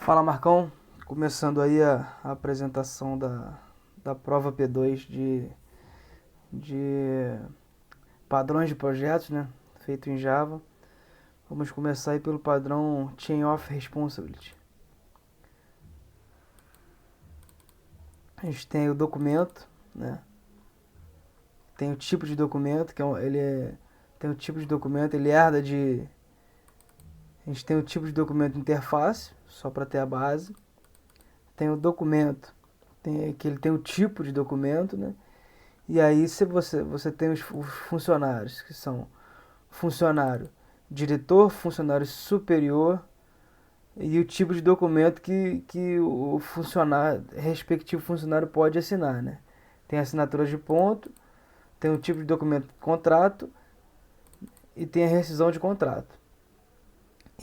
Fala Marcão, começando aí a apresentação da prova P2 de padrões de projetos, né? Feito em Java. Vamos começar aí pelo padrão Chain of Responsibility. A gente tem o documento, né? Tem o tipo de documento, tem o tipo de documento, ele herda de. A gente tem o tipo de documento interface, só para ter a base. Tem o documento, que ele tem o tipo de documento, né? E aí se você tem os funcionários, que são funcionário diretor, funcionário superior e o tipo de documento que o funcionário, respectivo funcionário pode assinar, né? Tem assinatura de ponto, tem o tipo de documento contrato e tem a rescisão de contrato.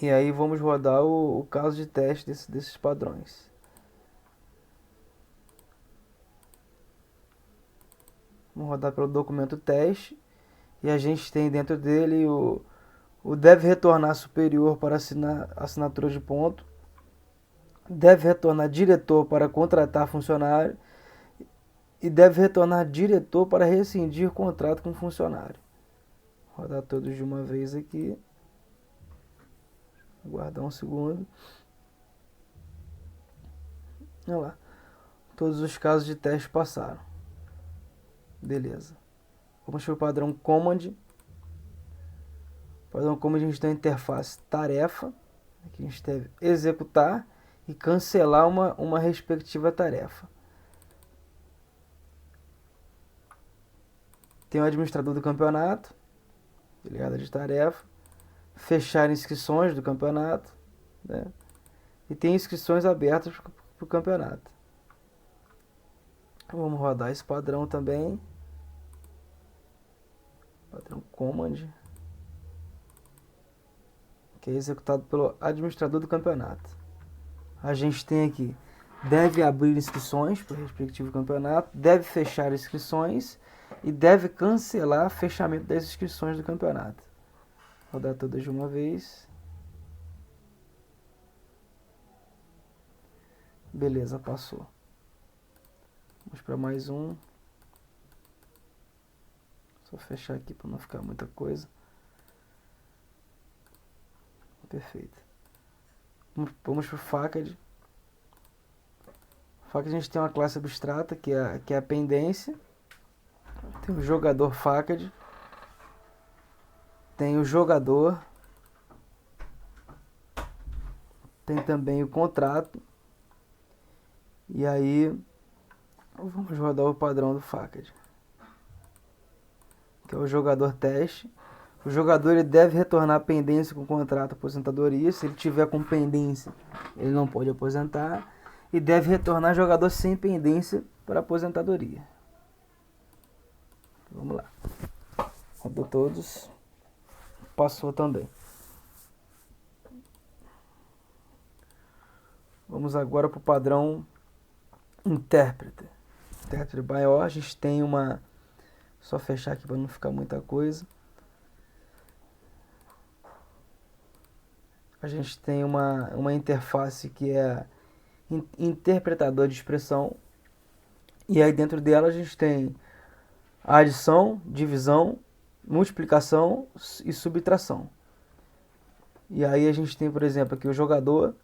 E aí vamos rodar o caso de teste desses padrões. Vamos rodar pelo documento teste e a gente tem dentro dele o deve retornar superior para assinatura de ponto, deve retornar diretor para contratar funcionário e deve retornar diretor para rescindir contrato com funcionário. Vou rodar todos de uma vez aqui. Aguardar um segundo. Olha lá. Todos os casos de teste passaram. Beleza. Vamos para o padrão command. O padrão command a gente tem a interface tarefa. Aqui a gente deve executar e cancelar uma respectiva tarefa. Tem o administrador do campeonato, delegado de tarefa, fechar inscrições do campeonato, né? E tem inscrições abertas para o campeonato. Vamos rodar esse padrão também, padrão command, que é executado pelo administrador do campeonato. A gente tem aqui, deve abrir inscrições para o respectivo campeonato, deve fechar inscrições e deve cancelar fechamento das inscrições do campeonato. Vou rodar todas de uma vez. Beleza, passou. Vamos para mais um. Só fechar aqui para não ficar muita coisa. Perfeito. Vamos para o Facad. Facad a gente tem uma classe abstrata que é a pendência. Tem o jogador Facad. Tem o jogador. Tem também o contrato. E aí vamos rodar o padrão do Facad, que é o jogador teste. O jogador ele deve retornar pendência com contrato aposentadoria. Se ele tiver com pendência, ele não pode aposentar. E deve retornar jogador sem pendência para aposentadoria. Vamos lá. Rodou todos. Passou também. Vamos agora para o padrão intérprete. Intérprete maior, a gente tem uma... Só fechar aqui para não ficar muita coisa. A gente tem uma interface que é interpretador de expressão. E aí dentro dela a gente tem a adição, divisão, multiplicação e subtração. E aí a gente tem, por exemplo, aqui o jogador.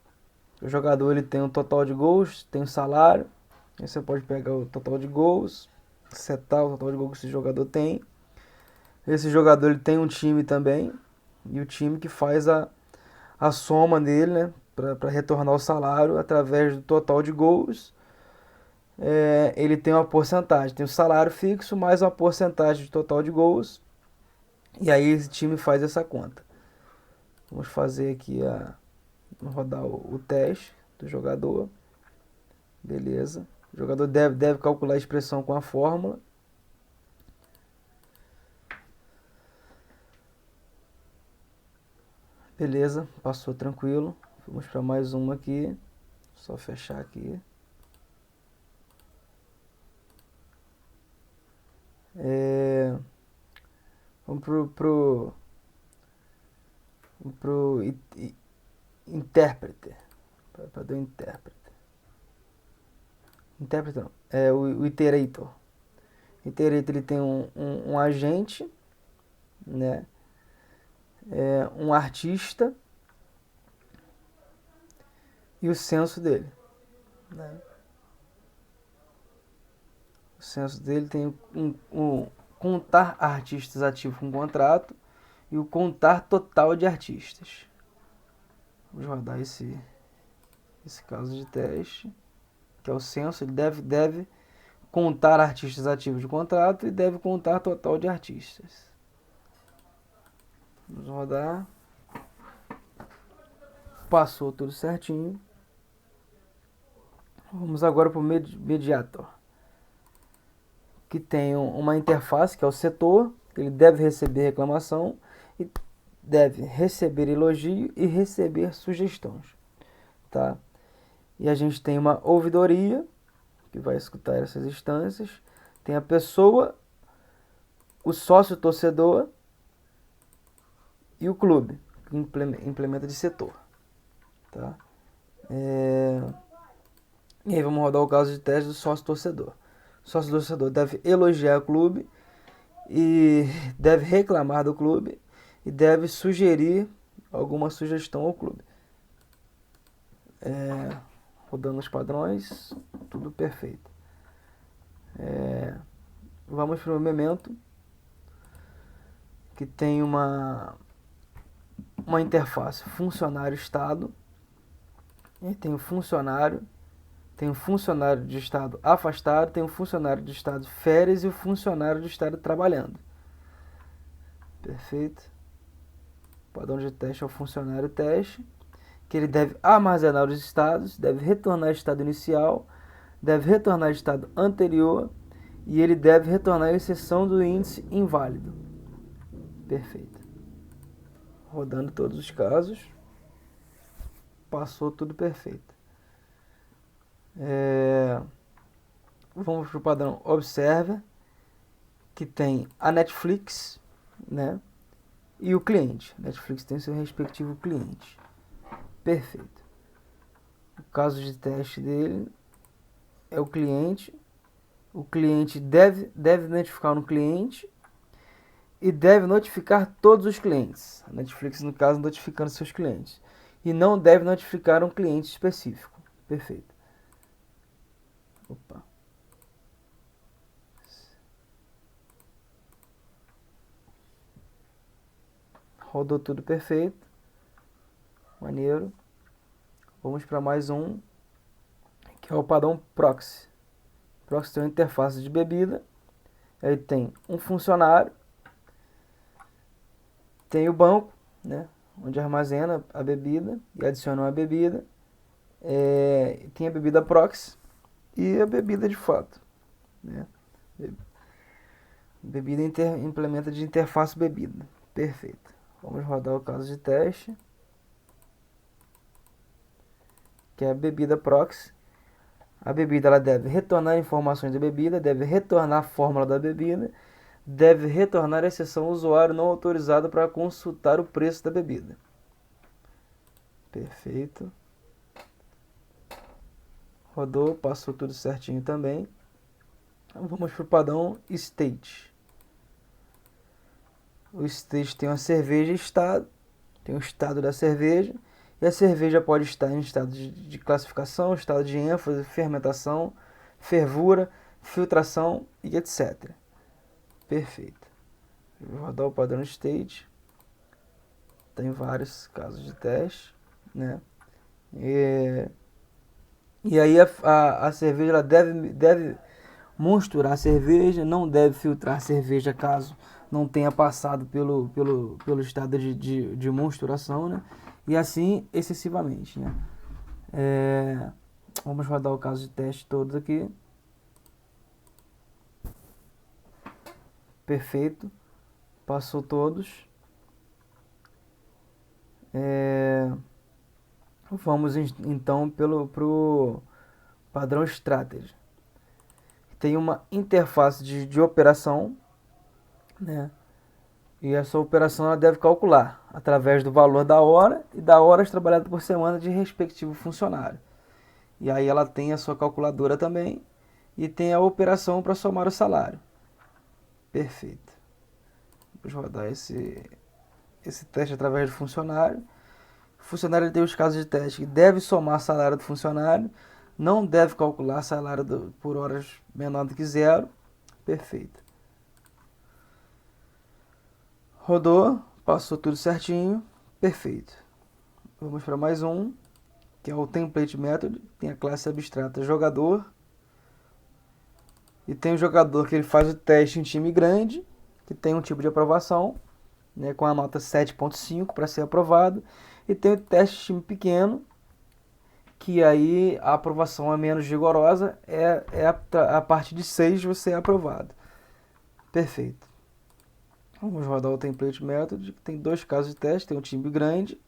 O jogador ele tem um total de gols, tem um salário. Aí você pode pegar o total de gols, setar o total de gols que esse jogador tem. Esse jogador ele tem um time também. E o time que faz a soma dele, né? Para retornar o salário através do total de gols. Ele tem uma porcentagem. Tem o salário fixo mais uma porcentagem de total de gols. E aí esse time faz essa conta. Vamos fazer aqui vamos rodar o teste do jogador. Beleza. O jogador deve calcular a expressão com a fórmula. Beleza, passou tranquilo. Vamos para mais uma aqui. Só fechar aqui. Vamos pro intérprete. Padrão intérprete. Intérprete não, é o iterator. O iterator ele tem um agente, né? Um artista e o senso dele, né? O senso dele tem um contar artistas ativos com contrato e o contar total de artistas. Vamos rodar esse caso de teste, que é o censo. Ele deve contar artistas ativos de contrato e deve contar total de artistas. Vamos rodar. Passou tudo certinho. Vamos agora para o mediator, que tem uma interface, que é o setor. Ele deve receber reclamação, e deve receber elogio e receber sugestões, tá? E a gente tem uma ouvidoria, que vai escutar essas instâncias. Tem a pessoa, o sócio torcedor e o clube, que implementa de setor, tá? E aí vamos rodar o caso de teste do sócio torcedor. O sócio torcedor deve elogiar o clube e deve reclamar do clube e deve sugerir alguma sugestão ao clube. Rodando os padrões, tudo perfeito. Vamos para o memento, que tem uma interface funcionário-estado. E tem o funcionário de estado afastado, tem o funcionário de estado de férias e o funcionário de estado trabalhando. Perfeito. O padrão de teste é o funcionário teste, que ele deve armazenar os estados, deve retornar ao estado inicial, deve retornar ao estado anterior e ele deve retornar a exceção do índice inválido. Perfeito. Rodando todos os casos. Passou tudo perfeito. Vamos para o padrão Observer, que tem a Netflix, né? E o cliente. Netflix tem seu respectivo cliente. Perfeito. O caso de teste dele é o cliente. O cliente deve identificar no cliente e deve notificar todos os clientes. A Netflix, no caso, notificando seus clientes. E não deve notificar um cliente específico. Perfeito. Opa. Rodou tudo perfeito. Maneiro. Vamos para mais um, que é o padrão Proxy. Proxy tem uma interface de bebida. Aí tem um funcionário. Tem o banco, né, onde armazena a bebida e adiciona uma bebida. Tem a bebida Proxy e a bebida de fato, né? Bebida implementa de interface bebida. Perfeito. Vamos rodar o caso de teste, que é a bebida Proxy. A bebida ela deve retornar informações da bebida, deve retornar a fórmula da bebida, deve retornar a exceção usuário não autorizado para consultar o preço da bebida. Perfeito. Rodou, passou tudo certinho também. Vamos para o padrão State. O State tem uma cerveja e estado. Tem o estado da cerveja. E a cerveja pode estar em estado de classificação, estado de ênfase, fermentação, fervura, filtração e etc. Perfeito. Vou rodar o padrão State. Tem vários casos de teste, né? E aí a cerveja ela deve monsturar a cerveja, não deve filtrar a cerveja caso não tenha passado pelo estado de monsturação, né? E assim excessivamente, né? Vamos rodar o caso de teste todos aqui. Perfeito. Passou todos. Vamos então pro padrão Strategy. Tem uma interface de operação, né? E essa operação ela deve calcular através do valor da hora e da horas trabalhadas por semana de respectivo funcionário. E aí ela tem a sua calculadora também e tem a operação para somar o salário. Perfeito. Vamos rodar esse teste através do funcionário. O funcionário tem os casos de teste que deve somar salário do funcionário, não deve calcular salário por horas menor do que zero. Perfeito. Rodou, passou tudo certinho. Perfeito. Vamos para mais um, que é o Template Method. Tem a classe abstrata jogador. E tem o jogador que ele faz o teste em time grande, que tem um tipo de aprovação, né, com a nota 7.5 para ser aprovado. E tem o teste time pequeno, que aí a aprovação é menos rigorosa, a partir de 6 você é aprovado. Perfeito. Vamos rodar o Template Method, que tem dois casos de teste, tem um time grande,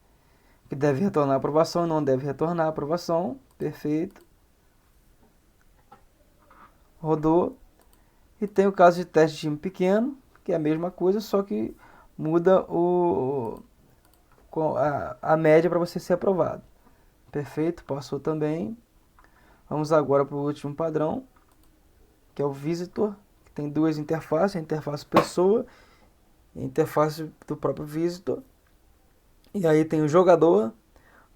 que deve retornar a aprovação e não deve retornar a aprovação. Perfeito. Rodou. E tem o caso de teste de time pequeno, que é a mesma coisa, só que muda a média para você ser aprovado. Perfeito, passou também. Vamos agora para o último padrão, que é o Visitor, que tem duas interfaces, a interface pessoa e a interface do próprio Visitor. E aí tem o jogador,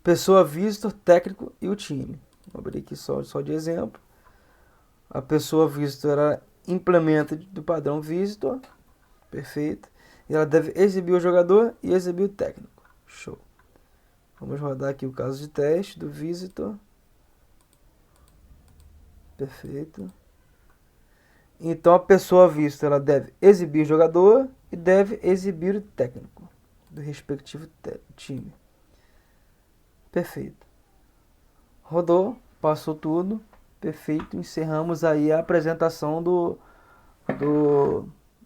pessoa Visitor, técnico e o time. Vou abrir aqui só de exemplo. A pessoa Visitor ela implementa do padrão Visitor. Perfeito. E ela deve exibir o jogador e exibir o técnico. Show. Vamos rodar aqui o caso de teste do Visitor. Perfeito. Então a pessoa Visitor ela deve exibir o jogador e deve exibir o técnico do respectivo time. Perfeito. Rodou, passou tudo. Perfeito. Encerramos aí a apresentação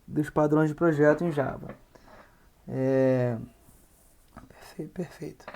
dos padrões de projeto em Java. Perfeito.